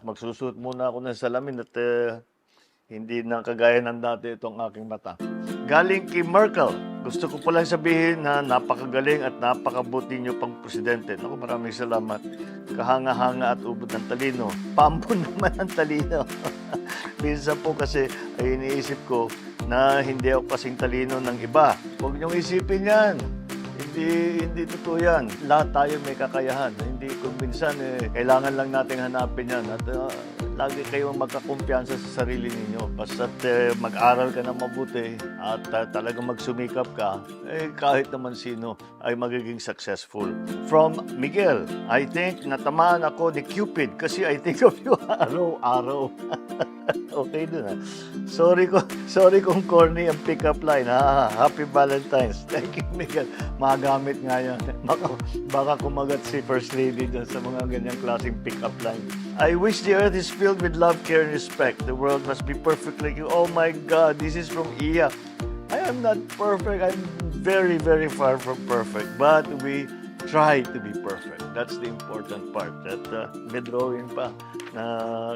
magsusuot muna ako ng salamin at hindi na kagaya ng dati itong aking mata. Galing kay Merkel, gusto ko palang sabihin na napakagaling at napakabuti niyo pang presidente. Naku, maraming salamat. Kahanga-hanga at ubod ng talino. Pampo naman ang talino. Minsan po kasi ay iniisip ko na hindi ako kasing talino ng iba. Huwag niyong isipin yan. Hindi totoo yan. Lahat tayo may kakayahan. Hindi kung minsan kailangan lang nating hanapin yan. At lagi kayong magkakumpiyansa sa sarili ninyo. Basta't mag-aral ka na mabuti at talagang magsumikap ka, kahit naman sino ay magiging successful. From Miguel, I think natamaan ako ni Cupid kasi I think of you araw-araw. Okay dun ha. Sorry kung corny ang pick-up line ha. Happy Valentine's. Thank you, Miguel. Magamit nga yan. Baka kumagat si First Lady dun sa mga ganyang klaseng pick-up line. I wish the earth is filled with love, care, and respect. The world must be perfect like you. Oh my God, this is from Iya. I am not perfect. I'm very, very far from perfect. But we try to be perfect. That's the important part. That may drawing pa na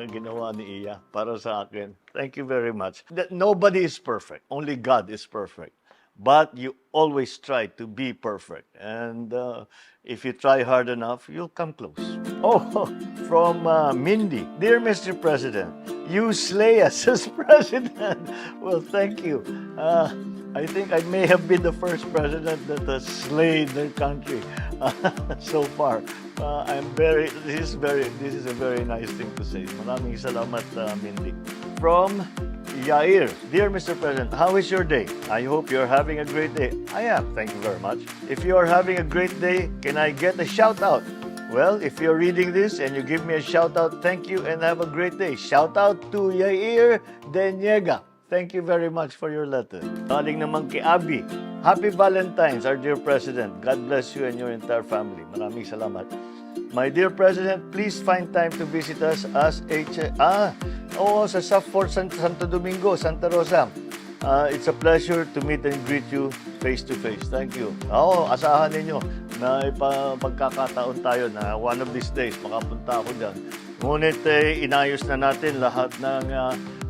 ginawa ni Iya para sa akin. Thank you very much. That nobody is perfect. Only God is perfect. But you always try to be perfect. And if you try hard enough, you'll come close. Oh, from Mindy. Dear Mr. President, you slay us as president. Well, thank you. I think I may have been the first president that has slayed their country so far. This is a very nice thing to say. Maraming salamat, Mindy. From Yair, dear Mr. President, how is your day? I hope you're having a great day. I am, thank you very much. If you are having a great day, can I get a shout out? Well, if you're reading this and you give me a shout out, thank you and have a great day. Shout out to Yair Deniega. Thank you very much for your letter. Galing naman kay Abby. Happy Valentine's, our dear President. God bless you and your entire family. Maraming salamat. My dear President, please find time to visit us as sa South Fort Santo Domingo, Santa Rosa. It's a pleasure to meet and greet you face to face. Thank you. Asahan ninyo na pagkakataon tayo na one of these days makapunta ako dyan. Ngunit inayos na natin lahat ng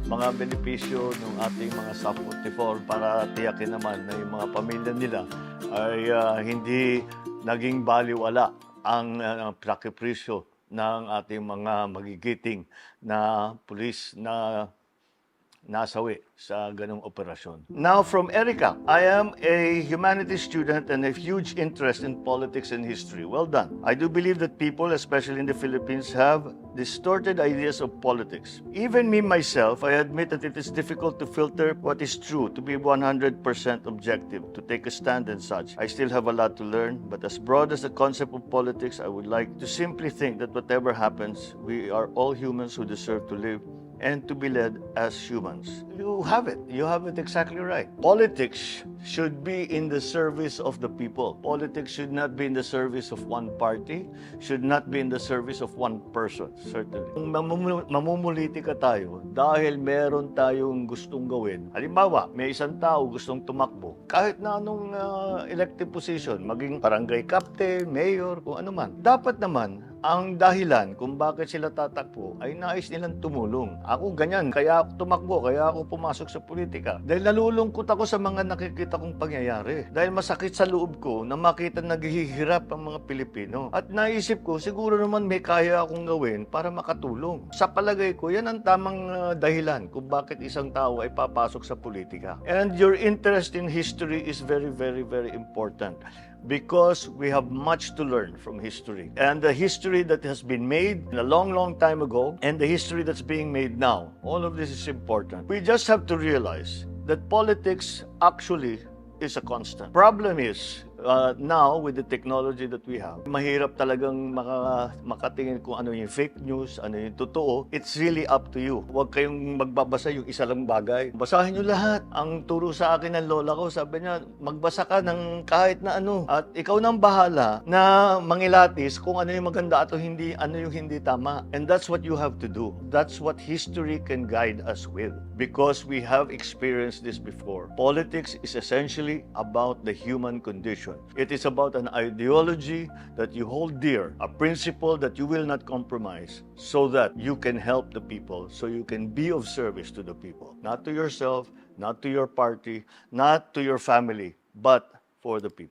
mga benepisyo ng ating mga South 44 para tiyakin naman na yung mga pamilya nila ay hindi naging baliwala ang prakipresyo ng ating mga magigiting na pulis na nasawi sa ganong operasyon. Now from Erica, I am a humanities student and have huge interest in politics and history. Well done. I do believe that people, especially in the Philippines, have distorted ideas of politics. Even me myself, I admit that it is difficult to filter what is true, to be 100% objective, to take a stand and such. I still have a lot to learn, but as broad as the concept of politics, I would like to simply think that whatever happens, we are all humans who deserve to live and to be led as humans. You have it. You have it exactly right. Politics should be in the service of the people. Politics should not be in the service of one party, should not be in the service of one person, certainly. Kung mamumulitika tayo dahil meron tayong gustong gawin, halimbawa, may isang tao gustong tumakbo, kahit na anong elective position, maging barangay captain, mayor, kung ano man, dapat naman ang dahilan kung bakit sila tatakbo ay nais nilang tumulong. Ako ganyan, kaya ako tumakbo, kaya ako pumasok sa politika. Dahil nalulungkot ako sa mga nakikita kong pangyayari. Dahil masakit sa loob ko na makita naghihirap ang mga Pilipino. At naisip ko, siguro naman may kaya akong gawin para makatulong. Sa palagay ko, yan ang tamang dahilan kung bakit isang tao ay papasok sa politika. And your interest in history is very, very, very important. Because we have much to learn from history. And the history that has been made a long, long time ago, and the history that's being made now, all of this is important. We just have to realize that politics actually is a constant. Problem is, now with the technology that we have, mahirap talagang makatingin kung ano yung fake news, ano yung totoo. It's really up to you. Huwag kayong magbabasa yung isa lang bagay. Basahin nyo lahat. Ang turo sa akin ng lola ko, sabi niya, magbasa ka ng kahit na ano. At ikaw nang bahala na mangilatis kung ano yung maganda at hindi, ano yung hindi tama. And that's what you have to do. That's what history can guide us with. Because we have experienced this before. Politics is essentially about the human condition. Constitution. It is about an ideology that you hold dear, a principle that you will not compromise, so that you can help the people, so you can be of service to the people, not to yourself, not to your party, not to your family, but for the people.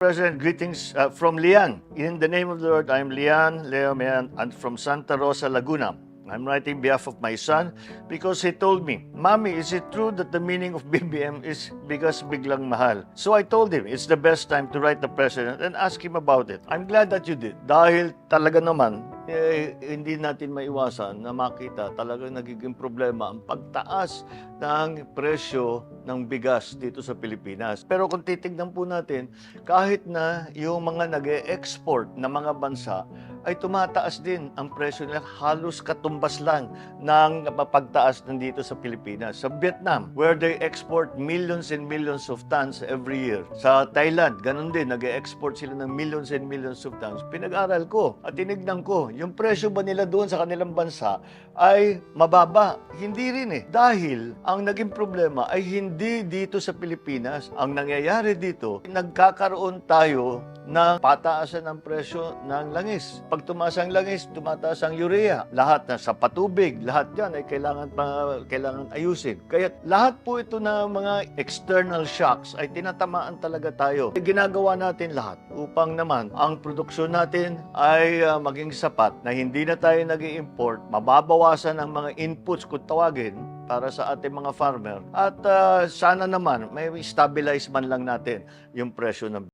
President, greetings from Lian. In the name of the Lord, I am Lian Leo Mayan, and from Santa Rosa, Laguna. I'm writing on behalf of my son because he told me, Mommy, is it true that the meaning of BBM is because biglang mahal? So I told him, it's the best time to write the President and ask him about it. I'm glad that you did. Dahil talaga naman, hindi natin maiwasan na makita talagang nagiging problema ang pagtaas ng presyo ng bigas dito sa Pilipinas. Pero kung titignan po natin, kahit na yung mga nag-e-export na mga bansa ay tumataas din ang presyo nila, halos katumbas lang ng pagtaas nandito sa Pilipinas. Sa Vietnam, where they export millions and millions of tons every year. Sa Thailand, ganun din, nag-e-export sila ng millions and millions of tons. Pinag-aral ko at tinignan ko, yung presyo ba nila doon sa kanilang bansa ay mababa? Hindi rin eh. Dahil ang naging problema ay hindi dito sa Pilipinas. Ang nangyayari dito, nagkakaroon tayo ng pataasan ng presyo ng langis. Pag tumaas ang langis, tumataas ang urea. Lahat na sa patubig, lahat yan ay kailangan ayusin. Kaya lahat po ito na mga external shocks ay tinatamaan talaga tayo. Ginagawa natin lahat upang naman ang produksyon natin ay maging sapat na hindi na tayo nag-i-import, mababawasan ang mga inputs kung tawagin para sa ating mga farmer at sana naman may stabilize man lang natin yung presyo ng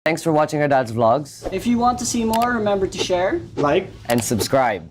Thanks for watching our dad's vlogs If you want to see more, remember to share, Like, and subscribe.